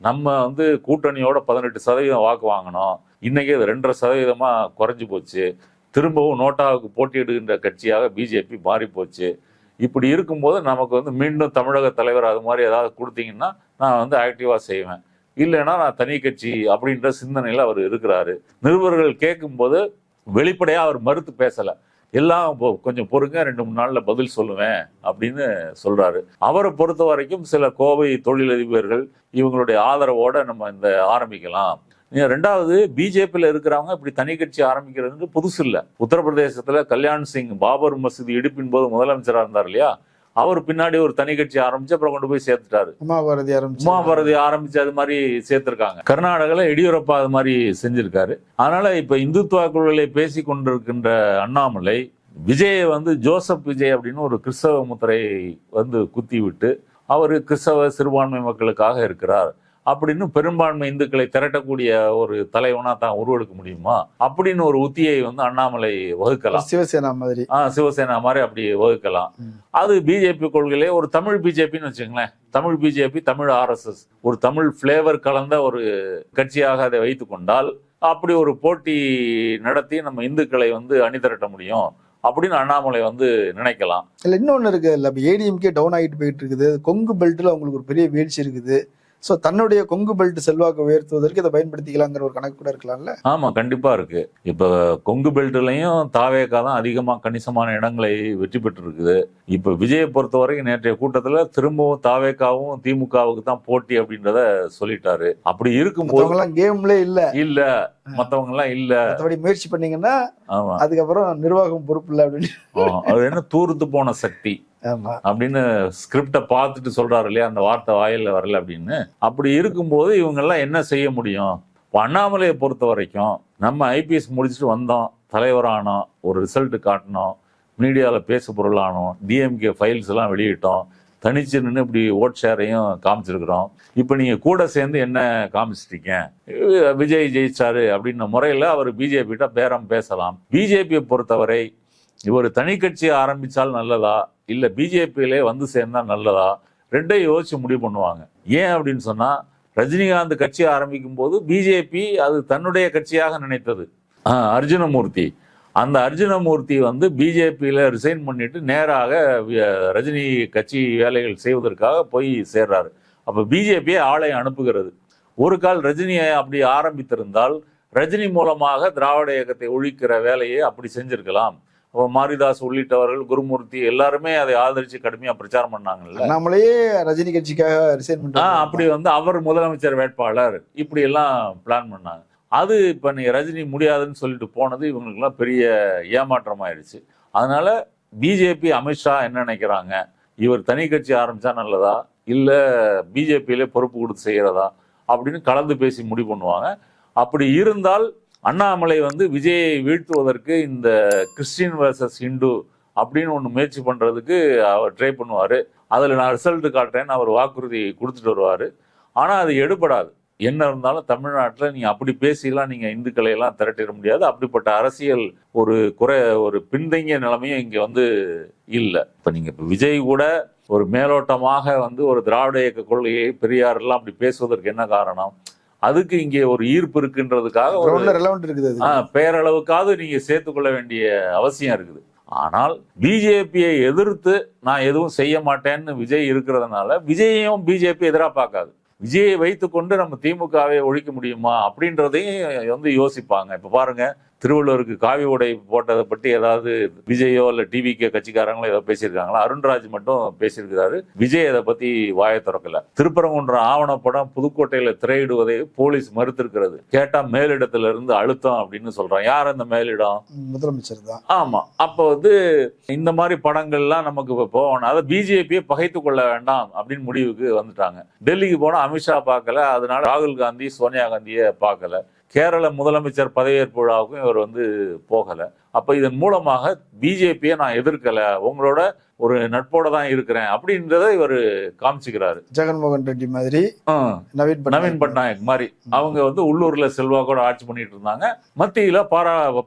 நம்ம வந்து கூட்டணியோட 18% வாக்கு வாங்கினோம், இன்னைக்கு அது 2.5% குறைஞ்சு போச்சு. திரும்பவும் நோட்டாவுக்கு போட்டியிடுகின்ற கட்சியாக பிஜேபி மாறி போச்சு. இப்படி இருக்கும்போது நமக்கு வந்து மீண்டும் தமிழக தலைவர் அது மாதிரி ஏதாவது கொடுத்தீங்கன்னா நான் வந்து ஆக்டிவா செய்வேன், இல்லைன்னா நான் தனி கட்சி அப்படின்ற சிந்தனையில் அவர் இருக்கிறாரு. நிருபர்கள் கேட்கும்போது வெளிப்படையா அவர் மறுத்து பேசல. எல்லாம் கொஞ்சம் பொறுங்க, 2-3 நாள்ல பதில் சொல்லுவேன் அப்படின்னு சொல்றாரு. அவரை பொறுத்த வரைக்கும் சில கோவை தொழிலதிபர்கள் இவங்களுடைய ஆதரவோட நம்ம இந்த ஆரம்பிக்கலாம். ரெண்டாவது, பிஜேபியில இருக்கிறவங்க இப்படி தனி கட்சி ஆரம்பிக்கிறது புதுசு இல்ல. உத்தரப்பிரதேசத்துல கல்யாண் சிங் பாபர் மசூதி இடிப்பின் போது முதலமைச்சரா இருந்தார் இல்லையா, அவர் பின்னாடி ஒரு தனி கட்சி ஆரம்பிச்சு அப்புறம் கொண்டு போய் சேர்த்துட்டாரு. உமாபாரதி ஆரம்பிச்சு அது மாதிரி சேர்த்திருக்காங்க. கர்நாடகால எடியூரப்பா அது மாதிரி செஞ்சிருக்காரு. அதனால இப்ப இந்துத்துவ கொள்கைகளை பேசி கொண்டிருக்கின்ற அண்ணாமலை விஜயை ஜோசப் விஜய் அப்படின்னு ஒரு கிறிஸ்தவ முத்திரை குத்தி விட்டு அவரு கிறிஸ்தவ சிறுபான்மை மக்களுக்காக இருக்கிறார் அப்படின்னு பெரும்பான்மை இந்துக்களை திரட்டக்கூடிய ஒரு தலைவனா தான் உருவெடுக்க முடியுமா அப்படின்னு ஒரு உத்தியை அண்ணாமலை வகுக்கலாம். சிவசேனா மாதிரி அப்படி வகுக்கலாம். அது பிஜேபி கொள்கையிலே ஒரு தமிழ் பிஜேபின்னு வச்சுங்களேன். தமிழ் பிஜேபி, தமிழ் RSS, ஒரு தமிழ் பிளேவர் கலந்த ஒரு கட்சியாக அதை வைத்துக் கொண்டால் அப்படி ஒரு போட்டி நடத்தி நம்ம இந்துக்களை அணிதிரட்ட முடியும் அப்படின்னு அண்ணாமலை நினைக்கலாம். இல்ல இன்னொன்னு இருக்கு, இல்ல ஏடிஎம்கே டவுன் ஆகிட்டு போயிட்டு இருக்குது. கொங்கு பெல்ட்ல அவங்களுக்கு ஒரு பெரிய வீழ்ச்சி இருக்குது. ஸோ தன்னுடைய கொங்கு பெல்ட் செல்வாக்கு உயர்த்துவதற்கு இதை பயன்படுத்திக்கலாங்கிற ஒரு கணக்கு கூட இருக்கலாம்ல. ஆமா, கண்டிப்பா இருக்கு. இப்ப கொங்கு பெல்ட்லயும் தாவேகா தான் அதிகமா கணிசமான இடங்களை வெற்றி பெற்று இருக்குது. இப்ப விஜயை பொறுத்தவரைக்கும் நேற்றைய கூட்டத்துல திரும்பவும் தாவேகாவும் திமுகவுக்கு தான் போட்டி அப்படின்றத சொல்லிட்டாரு. அப்படி இருக்கும்போது கேம்ல இல்ல மத்தவங்க எல்லாம் இல்ல, மற்றபடி முயற்சி பண்ணீங்கன்னா அதுக்கப்புறம் நிர்வாகம் பொறுப்பு இல்லை அப்படின்னு அது என்ன தூர்த்து போன சக்தி அப்படின்னு ஸ்கிரிப்டை பார்த்துட்டு சொல்றாரு இல்லையா, அந்த வார்த்தை வாயில வரல அப்படின்னு. அப்படி இருக்கும்போது இவங்க எல்லாம் என்ன செய்ய முடியும்? அண்ணாமலையை பொறுத்த வரைக்கும் நம்ம IPS முடிச்சுட்டு வந்தோம், தலைவரானோம், ஒரு ரிசல்ட் காட்டினோம், மீடியாவில் பேசு பொருளானோம், DMK ஃபைல்ஸ் எல்லாம் வெளியிட்டோம், தனிச்சு நின்று இப்படி ஓட் ஷேரையும் காமிச்சிருக்கிறோம். இப்போ நீங்க கூட சேர்ந்து என்ன காமிச்சிட்டீங்க? விஜய் ஜெயிச்சாரு அப்படின்ற முறையில் அவர் பிஜேபிட்ட பேரம் பேசலாம். பிஜேபியை பொறுத்தவரை இவர் தனி கட்சியை ஆரம்பிச்சால் நல்லதா இல்ல பிஜேபியிலே சேர்ந்தா நல்லதா, ரெண்டையும் யோசிச்சு முடிவு பண்ணுவாங்க. ஏன் அப்படின்னு சொன்னா, ரஜினிகாந்த் கட்சி ஆரம்பிக்கும் போது பிஜேபி அது தன்னுடைய கட்சியாக நினைத்தது. அர்ஜுனமூர்த்தி, அந்த அர்ஜுனமூர்த்தி பிஜேபியில ரிசைன் பண்ணிட்டு நேராக ரஜினி கட்சி வேலைகள் செய்வதற்காக போய் சேர்றாரு. அப்ப பிஜேபியை ஆளை அனுப்புகிறது. ஒரு கால் ரஜினியை அப்படி ஆரம்பித்திருந்தால் ரஜினி மூலமாக திராவிட இயக்கத்தை ஒழிக்கிற வேலையை அப்படி செஞ்சிருக்கலாம். மாரிதாஸ் உள்ளிட்டவர்கள், குருமூர்த்தி எல்லாருமே அதை ஆதரிச்சு கடுமையா பிரச்சாரம் பண்ணாங்கல்ல. நம்மளையே ரஜினி கட்சிக்காக ரிசைன் பண்ணாங்க. அப்படி அவர் முதலமைச்சர் வேட்பாளர் இப்படி எல்லாம் பிளான் பண்ணாங்க. அது இப்ப நீ ரஜினி முடியாதுன்னு சொல்லிட்டு போனது இவங்களுக்கு எல்லாம் பெரிய ஏமாற்றம் ஆயிடுச்சு. அதனால பிஜேபி, அமித்ஷா என்ன நினைக்கிறாங்க, இவர் தனி கட்சி ஆரம்பிச்சா நல்லதா இல்ல பிஜேபியிலே பொறுப்பு கொடுத்து செய்யறதா அப்படின்னு கலந்து பேசி முடிவு பண்ணுவாங்க. அப்படி இருந்தால் அண்ணாமலை விஜயை வீழ்த்துவதற்கு இந்த கிறிஸ்டின் வர்சஸ் ஹிந்து அப்படின்னு ஒன்று முயற்சி பண்றதுக்கு அவர் ட்ரை பண்ணுவாரு. அதில் நான் ரிசல்ட் காட்டுறேன்னு அவர் வாக்குறுதி கொடுத்துட்டு வருவாரு. ஆனால் அது எடுபடாது. என்ன இருந்தாலும் தமிழ்நாட்டில் நீங்க அப்படி பேசிலாம் நீங்க இந்துக்களை எல்லாம் திரட்டிட முடியாது. அப்படிப்பட்ட அரசியல் ஒரு பின்தங்கிய நிலைமையும் இங்க இல்லை. இப்போ நீங்க இப்போ விஜய் கூட ஒரு மேலோட்டமாக ஒரு திராவிட இயக்க கொள்கையை பெரியார் எல்லாம் அப்படி பேசுவதற்கு என்ன காரணம்? அதுக்கு இங்கே ஒரு ஈர்ப்பு இருக்குன்றது பேரளவுக்காவது நீங்க சேர்த்துக்கொள்ள வேண்டிய அவசியம் இருக்குது. ஆனால் பிஜேபியை எதிர்த்து நான் எதுவும் செய்ய மாட்டேன்னு விஜய் இருக்கிறதுனால விஜயையும் பிஜேபி எதிராக பார்க்காது. விஜயை வைத்துக்கொண்டு நம்ம திமுகவை ஒழிக்க முடியுமா அப்படின்றதையும் யோசிப்பாங்க. இப்ப பாருங்க, திருவள்ளுவருக்கு காவி உடை போட்டதை பற்றி ஏதாவது விஜயோ இல்ல டிவிகே கட்சிக்காரங்களோ ஏதோ பேசியிருக்காங்களா? அருண்ராஜ் மட்டும் பேசியிருக்கிறாரு. விஜய் அதை பத்தி வாயை திறக்கல. திருப்பரங்குன்றம் ஆவணப்படம் புதுக்கோட்டையில திரையிடுவதை போலீஸ் மறுத்திருக்கிறது. கேட்டா மேலிடத்துல இருந்து அழுத்தம் அப்படின்னு சொல்றான். யார் அந்த மேலிடம்? முதலமைச்சர் தான். ஆமா. அப்ப இந்த மாதிரி படங்கள்லாம் நமக்கு போகணும். அதை பிஜேபியை பகைத்து கொள்ள வேண்டாம் அப்படின்னு முடிவுக்கு வந்துட்டாங்க. டெல்லிக்கு போனா அமித்ஷா பார்க்கல, அதனால ராகுல் காந்தி சோனியா காந்தியை பார்க்கல. கேரள முதலமைச்சர் பதவியேற்பு விழாவுக்கும் இவர் போகல. அப்ப இதன் மூலமாக பிஜேபியை நான் எதிர்க்கல, உங்களோட ஒரு நட்போட தான் இருக்கிறேன் அப்படின்றத இவர் காமிச்சுக்கிறாரு. ஜெகன்மோகன் ரெட்டி மாதிரி, நவீன் பட்நாயக் மாதிரி அவங்க உள்ளூர்ல செல்வாக்கோட ஆட்சி பண்ணிட்டு இருந்தாங்க. மத்தியில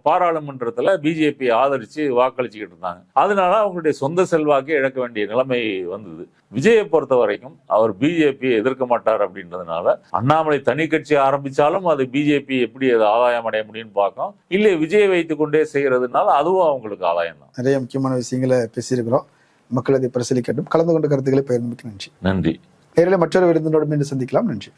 பாராளுமன்றத்துல பிஜேபி ஆதரிச்சு வாக்களிச்சுக்கிட்டு இருந்தாங்க. அதனால அவங்களுடைய சொந்த செல்வாக்கை இழக்க வேண்டிய நிலைமை வந்தது. விஜயை பொறுத்த வரைக்கும் அவர் பிஜேபியை எதிர்க்க மாட்டார் அப்படின்றதுனால அண்ணாமலை தனி கட்சி ஆரம்பிச்சாலும் அது பிஜேபி எப்படி அதை ஆதாயம் அடைய முடியும்னு பார்க்கும். இல்லை விஜயை வைத்துக் கொண்டே செய்யறதுனால அதுவும் அவங்களுக்கு ஆதாயம் தான். நிறைய முக்கியமான விஷயங்களை பேசியிருக்கிறோம். மக்கள் அதை பரிசீலிக்கட்டும். கலந்து கொண்ட கருத்துக்களை பகிர்ந்தமைக்கு நன்றி. நன்றி. நேரில் மற்றொரு விருந்தினோடு மீண்டும் சந்திக்கலாம். நன்றி.